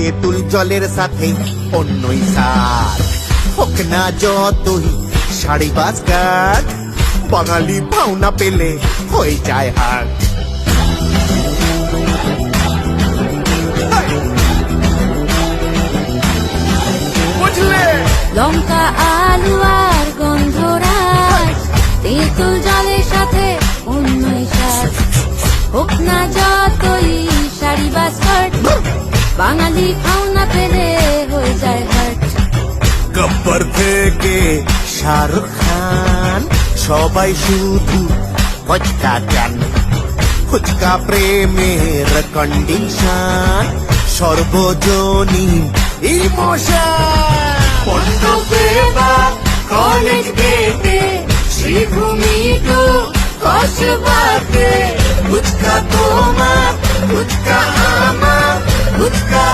তেঁতুল জলের সাথে অন্যই সার হোক না যতই শাড়ি বাস্কার বাঙালি পাওনা পেলে হয়ে যায় হাট বুঝলে লঙ্কা আলু আর গন্ধরাজ তেঁতুল জলের সাথে অন্যই স্বাদ হোক না যতই শাড়ি বা স্কার্ট বাঙালি খাওনা পেলে হয়ে যায় হাট গব্বর থেকে শাহরুখ খান সবাই শুধু ফুচকা চান ফুচকা প্রেমের কন্ডিশন সর্বজনীন ইমোশন পণ্য সেবা কলেজ গেটে শ্রীভূমি টু কসবাতে ফুচকা তোমার ফুচকা আমার ফুচকা